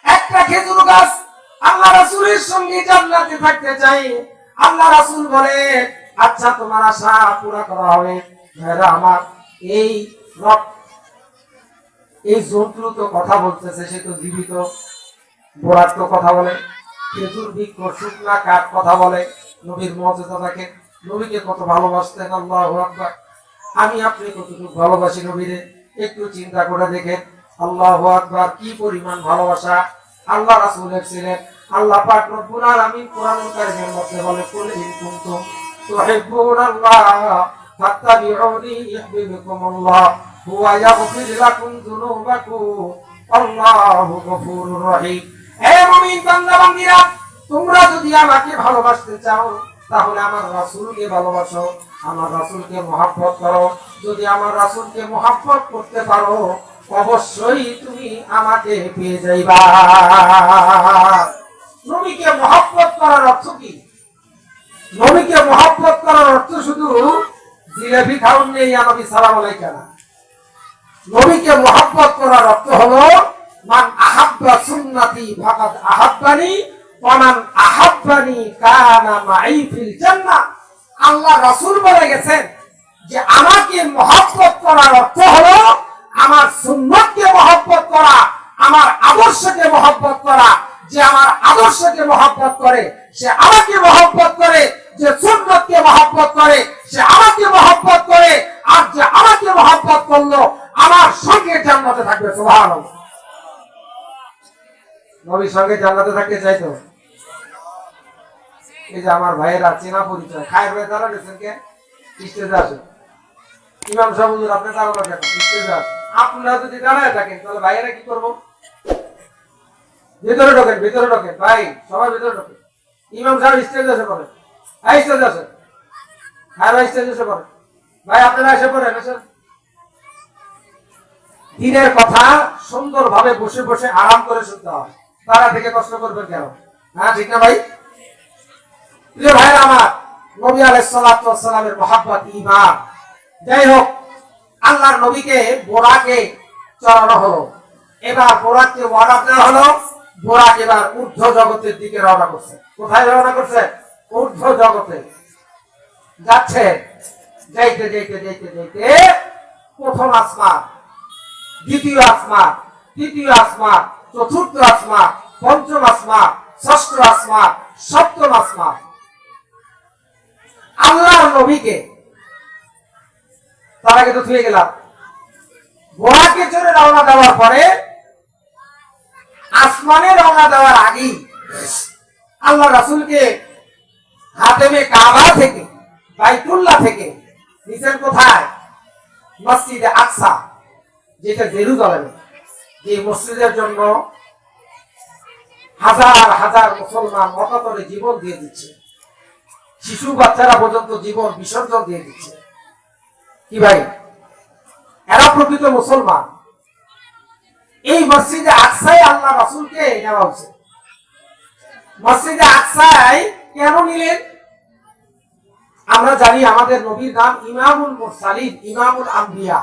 একটা খেজুর গাছ আল্লাহ রাসূলের সঙ্গে জান্নাতে থাকতে চাই। আল্লাহ রাসূল বলে আচ্ছা তোমার আশা পুরা করা হবে। ভাইরা আমার, এই জন্তু তো কথা বলতেছে, সে তো জীবিত। বোরাক তো কথা বলে, খেজুর বৃক্ষ শুকনা কাঠ কথা বলে। নবীর মর্যাদা দেখেন, নবীকে কত ভালোবাসতেন। আল্লাহু আকবার। আমি আপনি কতটুকু ভালোবাসি নবীরে একটু চিন্তা করে দেখেন। আল্লাহু আকবার, কি পরিমাণ ভালোবাসা আল্লাহ রাসূলের ছিলেন। আল্লাহ পাক রব্বুল আলামিন কোরআনুল কারীমের মধ্যে বলে কুল ইন কুনতুম তুহিব্বুনাল্লাহ ফাত্তাবিউনি ইউহিব্বুকুমুল্লাহ হুয়া ইয়াগফির লাকুম যুনুবাকুম আল্লাহু গফুরুর রহিম। হে মুমিন বান্দা বান্দীরা, তোমরা যদি আমাকে ভালোবাসতে চাও তাহলে আমার রাসূলকে ভালোবাসো, আমার রাসূলকে মহব্বত করো। যদি আমার রাসূলকে মহব্বত করতে পারো অবশ্যই তুমি আমাকে পেয়ে যাইবা। নবীকে মহব্বত করার অর্থ কি? নবীকে মহব্বত করার অর্থ শুধু জিলাপি খাউন নেই নবী সালাম আলাইকা না। নবীকে মহব্বত করার অর্থ হলো মান আহাব্বা সুন্নতি ফাকাদ আহাব্বানি ওয়া মান আহাব্বানি কানা মাই ফিল জান্নাহ। আল্লাহ রাসূল বলে গেছেন যে আমাকে মহব্বত করার অর্থ হলো আমার সুন্নতকে মহব্বত করা, আমার আদর্শকে মহব্বত করা। যে আমার আদর্শকে মহব্বত করে সে আমাকে মহব্বত করে, যে সুন্নতকে মহব্বত করে সে আমাকে মহব্বত করে, আর যে আমাকে মহব্বত করলো আমার সঙ্গে জান্নাতে থাকবে। সুবহানাল্লাহ। নবীর সঙ্গে জান্নাতে থাকতে চাইতো। এই যে আমার ভাইয়েরা চেনা পরিচয় খায়ের ভাই তারা গেছেন কে স্টেজে আসেন। ইমাম সাহেব হুজুর আপনি দাঁড়ানো কেন স্টেজে আসেন। আপনারা যদি দাঁড়ায় থাকেন তাহলে ভাইয়েরা কি করবো? ভিতরে ঢোকেন, ভিতরে ঢোকেন ভাই, সবাই ভিতরে ঢোকেন। ইমাম সাহেব স্টেজে এসে পড়েন, স্টেজে আসেন। হ্যাঁ ভাই স্টেজে এসে পড়েন ভাই, আপনারা এসে পড়েন। দিনের কথা সুন্দরভাবে বসে বসে আরাম করে শুনতে হয়, তারা থেকে কষ্ট করবেন কেন? হ্যাঁ ঠিক না ভাই? প্রিয় ভাইরা আমার, নবী আলাইহিস সালাতু ওয়াস সালামের মহব্বত ঈমান। যাই হোক, আল্লাহর নবীকে বোরাকে চড়ানো হলো। এবার বোরাককে ওয়াদা দেওয়া হলো। বোরাক এবার ঊর্ধ্ব জগতের দিকে রওনা করছে। কোথায় রওনা করছে? ঊর্ধ্ব জগতে যাচ্ছে। যাইতে যাইতে যাইতে যাইতে প্রথম আসমান, দ্বিতীয় আসমান, তৃতীয় আসমান, চতুর্থ আসমান, পঞ্চম আসমান, ষষ্ঠ আসমান, সপ্তম আসমান। আল্লাহর নবীকে তার আগে তো থুয়ে গেলাম। বোরাকে চড়ে রওনা দেওয়ার পরে আসমানে রওনা দেওয়ার আগেই আল্লাহ রাসূলকে হাতেমে কাবা থেকে, বাইতুল্লাহ থেকে নিচের কোথায়? মসজিদে আকসা, যেটা জেরুজালেমে, যে মসজিদের জন্য হাজার হাজার মুসলমান মতান্তরে জীবন দিয়ে দিচ্ছে, শিশু বাচ্চারা পর্যন্ত জীবন বিসর্জন দিয়ে দিচ্ছে। কি ভাই, এরা প্রকৃত মুসলমান। এই মসজিদে আকসায় আল্লাহ রাসূলকে নেওয়া হয়েছে। মসজিদে আকসায় কেন নিলেন? আমরা জানি আমাদের নবীর নাম ইমামুল মুরসালিন, ইমামুল আম্বিয়া,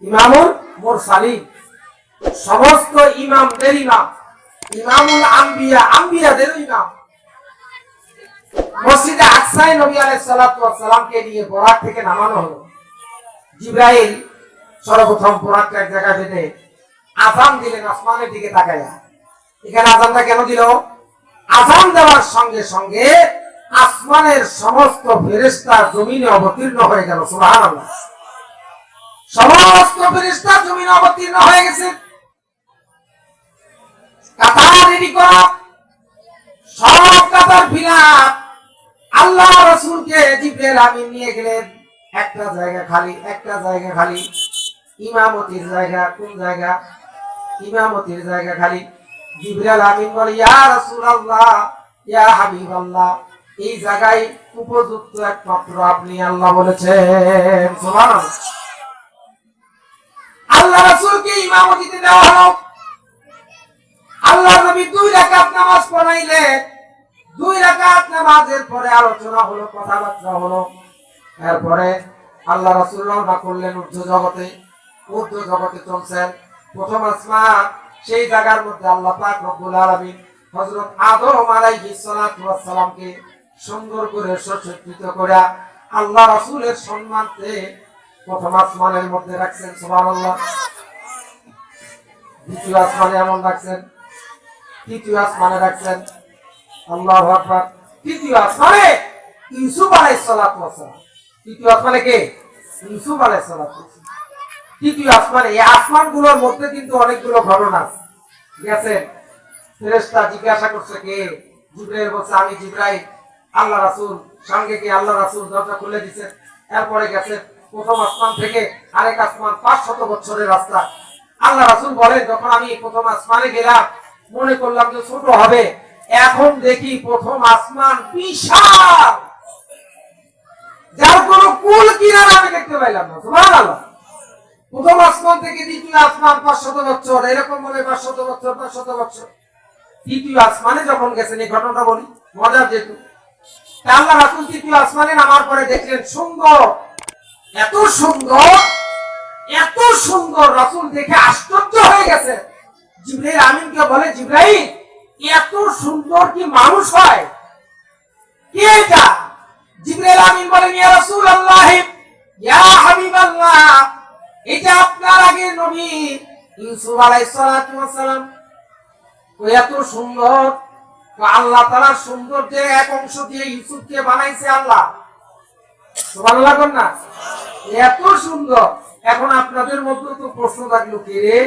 ইমামুল মুরসালিন, সমস্ত ইমামদের ইমাম, ইমামুল আম্বিয়া, আম্বিয়াদের ইমাম। মসজিদে আকসায় নবী আলাইহিস সালাতু ওয়াস সালামকে নিয়ে বোরাক থেকে নামানো হলো। জিবরাইল সর্বপ্রথম বোরাককে এক জায়গায় বেঁধে আযান দিলেন আসমানের দিকে তাকায়া। এখানে আযানটা কেন দিল? আযান দেওয়ার সঙ্গে সঙ্গে আসমানের সমস্ত ফেরেশতা জমিনে অবতীর্ণ হয়ে গেল। সুবহানাল্লাহ। সমস্ত ফেরেশতা জমিনে অবতীর্ণ হয়ে গেছে। কাতার রেডি করো, সব কাতার ফিলাপ। আল্লাহ রাসূলকে জিবরাইল আমিন নিয়ে গেলেন। একটা জায়গা খালি, একটা জায়গা খালি। ইমামতির জায়গা, কোন জায়গা? ইমামতির জায়গা খালি। জিবরাইল আমিন বলে, ইয়া রাসূলুল্লাহ, ইয়া হাবিবাল্লাহ, এই জায়গায় উপযুক্ত একমাত্র আপনি, আল্লাহ বলেছেন। সুবহানাল্লাহ। আল্লাহ রাসূলকে ইমামতিতে দেওয়া হলো। আল্লাহ নবী 2 রাকাত নামাজ পড়াইলেন। 2 রাকাত নামাজের পরে আলোচনা হলো, কথাবার্তা হলো। এরপরে আল্লাহ রাসূল রওনা করলেন ঊর্ধ্ব জগতে। ঊর্ধ্ব জগতে চলছেন। প্রথম আসমান, সেই জায়গার মধ্যে আল্লাহ পাক রব্বুল আলামিন হযরত আদম আলাইহিস সালাতু ওয়াস সালামকে সুন্দর করে সুসজ্জিত করে আল্লাহ রাসূলের সম্মানার্থে প্রথম আসমানের মধ্যে রাখছেন। সুবহানাল্লাহ। দ্বিতীয় আসমানে এমন রাখছেন, তৃতীয় আসমানে রাখছেন। আল্লাহু আকবার। তৃতীয় আসমানে ইউসুফ আলাইহিস সালাতু ওয়াস সালাম। তৃতীয় আসমানে কে? ইউসুফ আলাইহিস সালাতু ওয়াস সালাম। তৃতীয় আসমানে। এই আসমানগুলোর মধ্যে কিন্তু অনেকগুলো ঘটনা আছে। গেছেন, ফেরেশতা জিজ্ঞাসা করছে কে? জিবরাইল বলছে আমি জিবরাইল। আল্লাহ রাসূল সঙ্গে কি? আল্লাহ রাসূল দরজা খুলে দিয়েছেন। এরপরে গেছে প্রথম আসমান থেকে আরেক আসমান, 500 বছরের রাস্তা। আল্লাহ রাসূল বলেন, যখন আমি প্রথম আসমানে গেলাম মনে করলাম যে ছোট হবে, এখন দেখি প্রথম আসমান বিশাল, যার কোনো কুল কিনারা আমি দেখতে পাইলাম না। সুবহানাল্লাহ। প্রথম আসমান থেকে দ্বিতীয় আসমান 500 বছর, এরকম বলে 500 বছর, 500 বছর। তৃতীয় আসমানে যখন গেছেন, এই ঘটনাটা বলি, মজার যেহেতু। আল্লাহ রাসূল তৃতীয় আসমানে নামার পরে দেখলেন সুন্দর, এত সুন্দর, এত সুন্দর। রাসূল দেখে আশ্চর্য হয়ে গেছে। জিবরাইল আমিনকে বলে, জিবরাইল, এত সুন্দর কি মানুষ হয়? কে এটা? জিবরাইল আমিন বলেন, ইয়া রাসূলুল্লাহ, ইয়া হাবিবাল্লাহ, এটা আপনার আগে নবী ইউসুফ আলাইহিস সালাতু ওয়াস সালাম। ও এত সুন্দর। আল্লাহ তাআলার সৌন্দর্যের এক অংশ দিয়ে ইউসুফকে বানাইছে আল্লাহ। সুবহানাল্লাহ কর না? এত সুন্দর। এখন আপনাদের মধ্যে তো প্রশ্ন থাকলো, কে রে,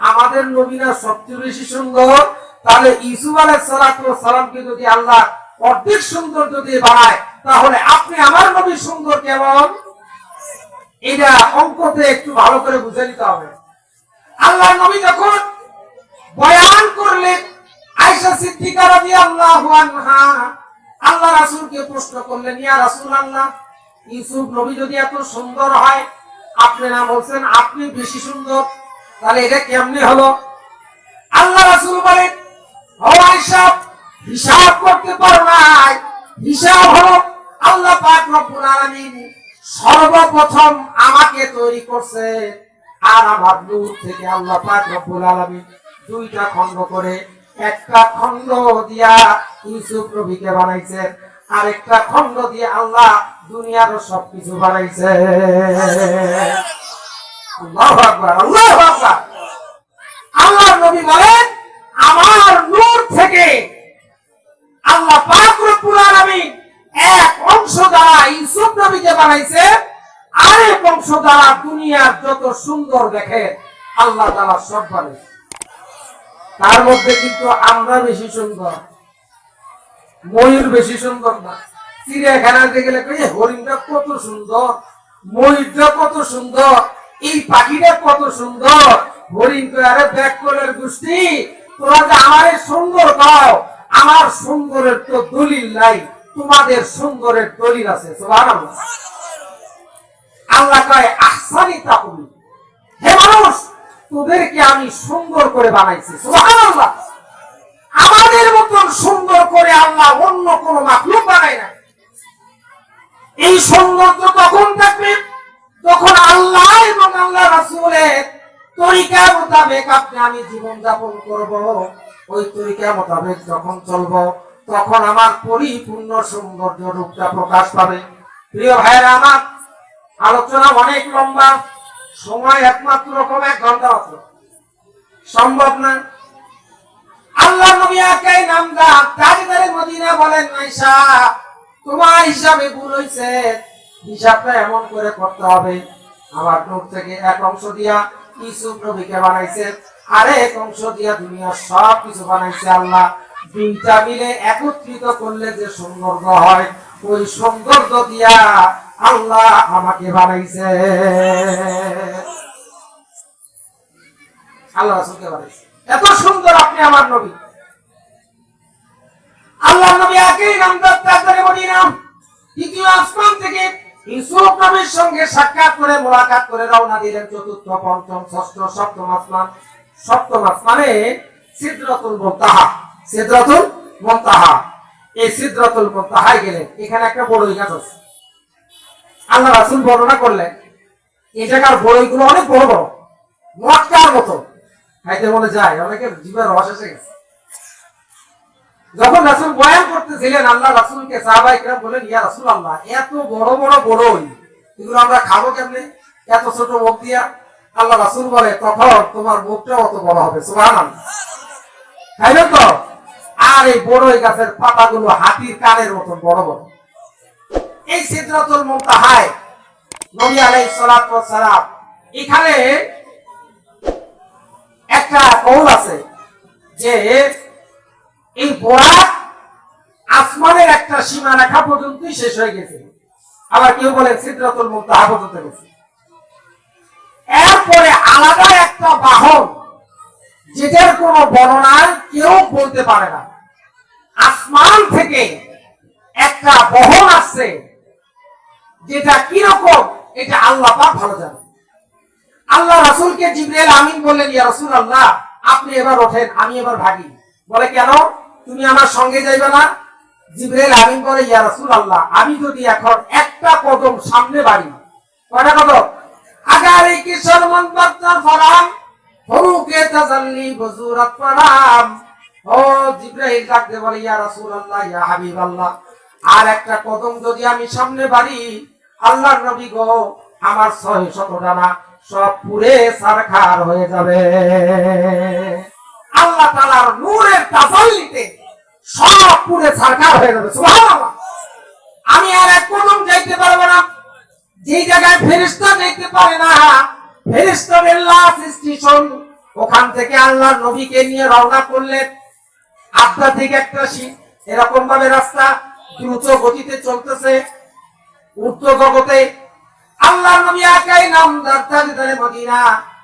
আমাদের নবী না সবচেয়ে বেশি সুন্দর? তাহলে ইউসুফ আলাইহিস সালাতু ওয়াস সালামকে যদি আল্লাহ অর্ধেক সুন্দর যদি বানায়, তাহলে আপনি আমার নবী সুন্দর কেমন? এটা অঙ্কতে একটু ভালো করে বুঝে নিতে হবে। আল্লাহ নবী যখন বয়ান করলেন, আয়েশা সিদ্দিকা রাদিয়াল্লাহু আনহা আল্লাহ রাসূলকে প্রশ্ন করলেন, ইয়া রাসূলুল্লাহ, ইউসুফ নবী যদি এত সুন্দর হয়, আপনি না বলছেন আপনি বেশি সুন্দর, তাহলে এটা কেমনে হলো? আল্লাহ রাসূল বলেন, ও আয়েশা, হিসাব করতে পারো নাই। হিসাব হলো আল্লাহ পাক রব্বুল আলামিন সর্বপ্রথম আমাকে তৈরি করছে, আর আমার নূর থেকে আল্লাহ পাক রব্বুল আলামিন 2টা খণ্ড করে, একটা খণ্ড দিয়া ইউসুফ নবীকে বানাইছে, আরেকটা খণ্ড দিয়ে আল্লাহ দুনিয়ার সবকিছু বানাইছে। আল্লাহু আকবার, আল্লাহু আকবার। আল্লাহর নবী বলেন, আমার নূর থেকে আল্লাহ পাক রব্বুল আলামিন এক অংশ দ্বারা ইউসুফ নবীকে বানাইছে, আরেক অংশ দ্বারা দুনিয়ার যত সুন্দর দেখে আল্লাহ তাআলা সব বানাইছে। তার মধ্যে কিন্তু আমরা বেশি সুন্দর, ময়ূর বেশি সুন্দর না। চিড়িয়াখানাতে গেলে হরিণটা কত সুন্দর, ময়ূরটা কত সুন্দর, এই পাখিটা কত সুন্দর। হরিণ তো আরে ব্যাককলের গোষ্ঠী, তোরা যে আমারে সুন্দর পাও, আমার সুন্দরের তো দলিল নাই, তোমাদের সুন্দরের দলিল আছে। সুবহানাল্লাহ। আল্লাহ কয়, আহসানি তাকুল, হে মানুষ, তোদেরকে আমি সুন্দর করে বানাইছি। সুবহানাল্লাহ। আমাদের মতন সুন্দর করে আল্লাহ অন্য কোন মাখলুক বানায় না। এই সৌন্দর্য তখন থাকবে তখন আল্লাহ এবং আল্লাহ রাসূলের তরিকা মোতাবেক আপনি আমি জীবন যাপন করব। ওই তরিকা মোতাবেক যখন চলব, তখন আমার পরিপূর্ণ সৌন্দর্য রূপটা প্রকাশ পাবে। প্রিয় ভাইরা আমার, আলোচনা অনেক লম্বা, সময় একমাত্র কম 1 ঘন্টা মাত্র, সম্ভব না। আল্লাহ নবী আকাই নামদার তাজদারে মদিনা বলেন, আয়েশা, তোমার হিসাবে ভুল হয়েছে, হিসাবটা এমন করে করতে হবে, আমার নূর থেকে এক অংশ দিয়া ইউসুফ নবীকে বানাইছে, আরেক অংশ দিয়া দুনিয়ার সব কিছু বানাইছে আল্লাহ। দুইটা মিলে একত্রিত করলে যে সৌন্দর্য হয়, ওই সৌন্দর্য দিয়া আল্লাহ আমাকে বানাইছে, আল্লাহ রাসূলকে বানাইছে। এত সুন্দর আপনি আমার নবী। আল্লাহ নবী একই নামদার তাজরে মদিনা দ্বিতীয় আসমান থেকে ইউসুফ নবীর সঙ্গে সাক্ষাৎ করে মোলাকাত করে রওনা দিলেন চতুর্থ, পঞ্চম, ষষ্ঠ, সপ্তম আসমান। সপ্তম আসমানে সিদরাতুল মুনতাহা, সিদরাতুল মুনতাহা। এই সিদরাতুল মুনতাহায় গেলেন। এখানে একটা বড়ই গাছ আছে। আল্লাহ রাসূল বর্ণনা করলেন এই জায়গার বড়ইগুলো অনেক বড় বড়, মটকার মতো, খাইতে মনে যায়, অনেকের জিভে রস এসে গেছে। যখন রাসূল বয়ান করতেছিলেন, আল্লাহ রাসূলকে সাহাবায়ে কেরাম বলেন, ইয়া রাসূলুল্লাহ, এত বড় বড় বড়ই এগুলো আমরা খাবো কেমনে, এত ছোট মুখ দিয়া? আল্লাহ রাসূল বলে, তখন তোমার মুখটা অত বড় হবে। সুবহানাল্লাহ, খাইবেন তো? আর এই বড়ই গাছের পাতাগুলো হাতির কানের মতন বড় বড়। এই সিদরাতুল মুনতাহায় নবী আলাইহিস সালাতু ওয়াস সালাম, এখানে একটা কওল আছে যে এই বোরাক আসমানের একটা সীমা রেখা পর্যন্তই শেষ হয়ে গেছে, আবার কেউ বলেন সিদরাতুল মুনতাহা পর্যন্ত গেছে। এরপরে আলাদা একটা বাহন, যেটার কোনো বর্ণনা কেউ বলতে পারে না, আসমান থেকে একটা বহন আসছে, যেটা কিরকম এটা আল্লাহ পাক ভালো জানে। আল্লাহ রাসূলকে জিবরাইল আমিন বললেন, ইয়া রাসূলুল্লাহ, আপনি এবার ওঠেন, আমি এবার ভাগি। বলে, কেন, তুমি আমার সঙ্গে যাইবে না? জিবরাইল আমিন বলে, ইয়া রাসূলুল্লাহ, আমি যদি এখন একটা কদম সামনে বাড়ি, কয়টা কদম? আগারে কি শর্মান বাচ্চা ফরাম হরুকে তাজাল্লি বজুরাত ফরাম। ও জিবরাইল ডাকতে বলে, ইয়া রাসূলুল্লাহ, ইয়া হাবিবাল্লাহ, আর একটা কদম যদি আমি সামনে বাড়ি, আল্লাহর নবী গো, আমার 600 ডানা সব পুড়ে ছারখার হয়ে যাবে। আল্লাহ তাআলার নূরের তাজাল্লিতে সব পুড়ে ছারখার হয়ে যাবে। সুবহানাল্লাহ। আমি আর এক কদম যাইতে পারবো না, যে জায়গায় ফেরেশতা যাইতে পারে না, ফেরেশতাদের লাশ স্টেশন, ওখান থেকে আল্লাহর নবীকে নিয়ে রওনা করলেন। আধ্যাত্মিক একটা এরকম ভাবে রাস্তা দ্রুত গতিতে চলতেছে ঊর্ধ্ব জগতে। আল্লাহর নবী একাই নামদার তাজদারে মদিনা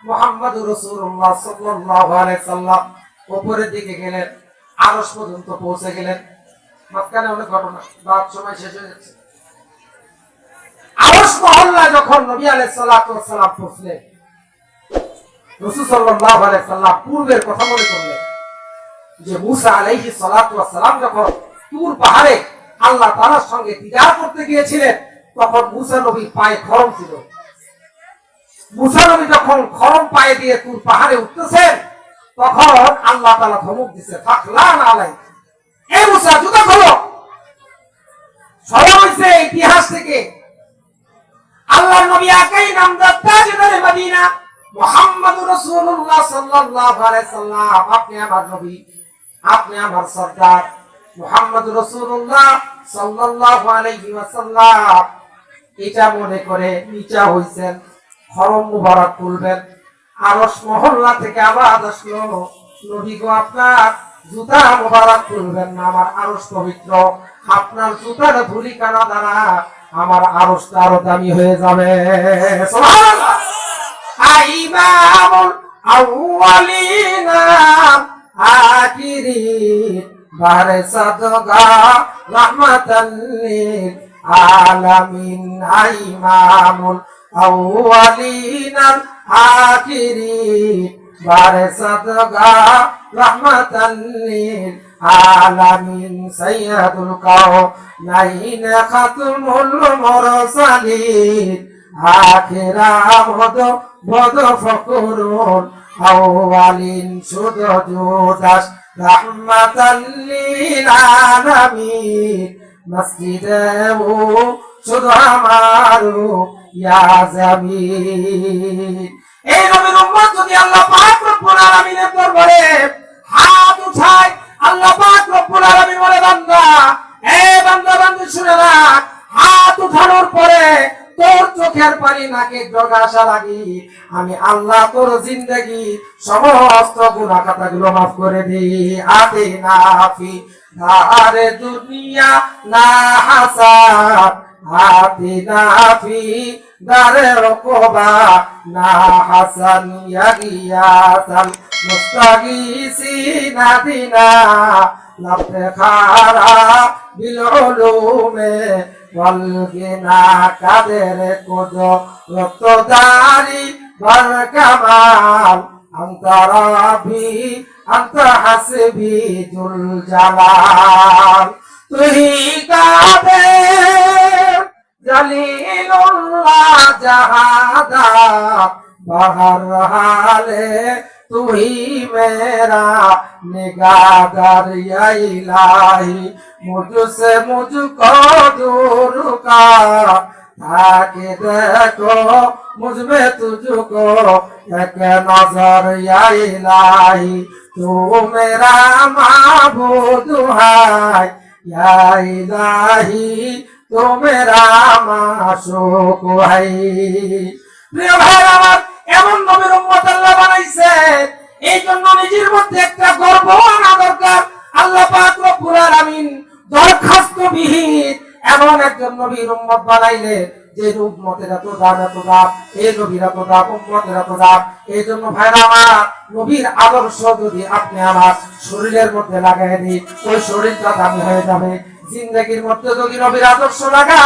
মুহাম্মদুর রাসূলুল্লাহ সাল্লাল্লাহু আলাইহি সাল্লাম উপরের দিকে গেলেন, আরশ পর্যন্ত পৌঁছে গেলেন। মাঝখানে অনেক ঘটনা, বাদ সময় শেষ হয়ে যাচ্ছে। আরশ মহল্লা যখন নবী আলাইহিস সালাতু ওয়াস সালাম পৌঁছলেন, রাসূল সাল্লাল্লাহু আলাইহি সাল্লাম পূর্বের কথা মনে করলেন যে মুসা আলাইহিস সালাতু ওয়াস সালাম যখন তুর পাহাড়ে আল্লাহ তাআলার সঙ্গে দিদার করতে গিয়েছিলেন, তখন মুসা নবীর পায়ে খড়ম ছিল। মুসা নবী যখন খড়ম পায়ে দিয়ে তুর পাহাড়ে উঠতেছেন, তখন আল্লাহ তাআলা ধমক দিছে, ফাখলান আলাই, এই মুসা জুতা খোলো। সরা হইছে ইতিহাস থেকে। আল্লাহর নবী একাই নামদার তাজদারে মদিনা মুহাম্মদুর রাসূলুল্লাহ সাল্লাল্লাহু আলাইহি সাল্লাম, আপনি আমার নবী, আপনি আমার সরদার মুহাম্মদুর রাসূলুল্লাহ সাল্লাল্লাহু আলাইহি ওয়াসাল্লাম। এটা মনে করে নিচা হইছেন, খরম মুবারক খুলবেন। আরশ মহল্লা থেকে আওয়াজ আসলো, নবী গো, আপনার জুতা মুবারক খুলবেন না, আমার আরশ পবিত্র, আপনার জুতার ধুলিকানা দ্বারা আমার আরশটা আরো দামি হয়ে যাবে। সুবহানাল্লাহ। ইমামুল আউয়ালিনা আখিরিন বারে সাদগা রাহমাতাল লিল আলামিন। ইমামুল আউয়ালিনা আখিরিন বারে সাদগা রাহমাতাল লিল আলামিন। সাইয়্যিদুল কাওনাইন খাতুমুল মুরসালিন আখিরা বদ ফকরুন আউয়ালিন সুদুদাস রাহমাতাল লিল আলামিন। মসজিদে ও শুধু আমারু ইয়া জামিন। এই নবীর উম্মত যদি আল্লাহ পাক রব্বুল আলামিনের দরবারে হাত উঠায়, আল্লাহ পাক রব্বুল আলামিন বলে, বান্দা এ বান্দা বান্দী শুনে রাখ, হাত উঠানোর পরে তোর চোখের পানি নাকে জগা আসা লাগি আমি আল্লাহ তোর জিন্দেগি সমস্ত গুনাহ খাতাগুলো মাফ করে দিই। আতে নাফি আরে দুনিয়া না হাসান, আতে নাফি দারে রকবা না হাসান ইয়াগিয়াসাল মুস্তাগিসিনা দিনা লাফখারা বিল উলুমে ওয়াল গিনা কাদের কুদো রতদারি বার কামাল আনতা রাবি আনতা হাসবি জুল জালাল। তুই কাদের জলিলুল্লাহ জাহাদা বাহর হালে तू ही मेरा निगाहदार या इलाही मुझसे मुझको दूर का ताकि देखो मुझ में तुझको एक नजर या इलाही तू मेरा माबूद है या इलाही तू मेरा माशूक है। प्रिय भाई আমার এমন নবীর উম্মত আল্লাহ বানাইছে, এই জন্য নিজের মধ্যে একটা গর্ব আনা দরকার। আল্লাহ পাক রব্বুল আলামিন দরখাস্ত বিহীন এমন একজন নবীর উম্মত বানাইলে যে উম্মতের এত দাম এত দাম, এই নবীর এত দাম, উম্মতের এত দাম। এই জন্য ভাইরা আমার নবীর আদর্শ যদি আপনি আমার শরীরের মধ্যে লাগাই দিই, ওই শরীরটা দামি হয়ে যাবে। জিন্দেগির মধ্যে যদি নবীর আদর্শ লাগা,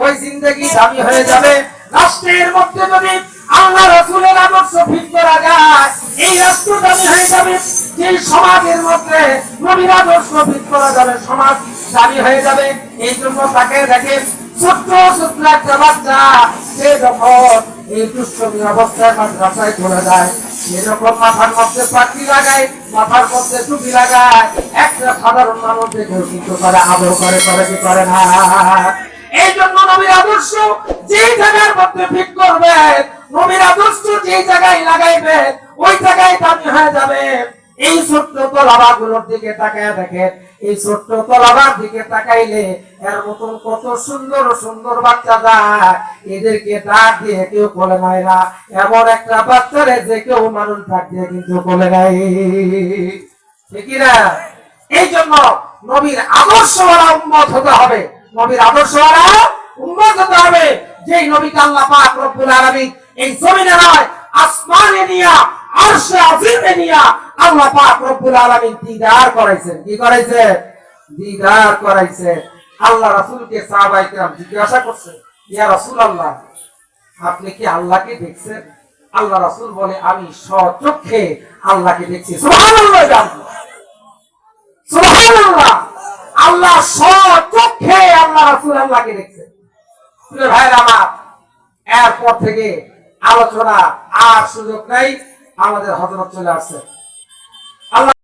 ওই জিন্দেগি দামি হয়ে যাবে। রাষ্ট্রের মধ্যে যদি আল্লাহ রাসূলের আদর্শ ফিট করা যায়, এই রাষ্ট্র দামি হয়ে যাবে। যে সমাজের মধ্যে নবীর আদর্শ ফিট করা যাবে, সমাজ দামি হয়ে যাবে। এই জন্য তাকে দেখেন ছোট্ট ছোট্ট একটা বাচ্চা সে যখন এই দুষ্কর্মী অবস্থায় মাদ্রাসায় চলে যায়, সেরকম মাথার মধ্যে পাখি লাগায়, মাথার মধ্যে টুপি লাগায়, একটা সাধারণ মানুষ দেখেও কিন্তু করে আদর করে কি করে না। এই জন্য নবীর আদর্শ যে জায়গার মধ্যে ফিট করবে, নবীর আদর্শ যে জায়গায় লাগাইবে, ওই জায়গায় দামি হয়ে যাবে। এই ছোট্ট তলাবাগুলোর দিকে তাকায় দেখেন, এই ছোট্ট তলাবার দিকে তাকাইলে এর মতন কত সুন্দর সুন্দর বাচ্চা যায়, এদেরকে ডাক দিয়ে কেউ কোলে নেয় না। এমন একটা বাচ্চারে যে কেউ মানুষ ডাক দিয়ে কিন্তু কোলে নেয়, ঠিক না? এই জন্য নবীর আদর্শওয়ালা উম্মত হতে হবে, নবীর আদর্শওয়ালা উম্মত হতে হবে। যেই নবীকে আল্লাহ পাক রব্বুল আলামিন এই জমিনে নয় আসমানে নিয়া আরশে আজিমে নিয়া আল্লাহ পাক রব্বুল আলামিন দিদার করাইছেন। কি করাইছেন? দিদার করাইছেন। আল্লাহ রাসূলকে সাহাবায়ে কেরাম জিজ্ঞাসা করছে, ইয়া রাসূলুল্লাহ আপনি কি আল্লাহকে দেখছেন? আল্লাহ রাসূল বলে আমি স্বচক্ষে আল্লাহকে দেখছি। সুবহানাল্লাহ, সুবহানাল্লাহ। আল্লাহ স্বচক্ষে আল্লাহ রাসূল আল্লাহকে দেখছেন। প্রিয় ভাইরা আমার, এরপর থেকে আলোচনা আর সুযোগ নাই, আমাদের হযরত চলে আসছে।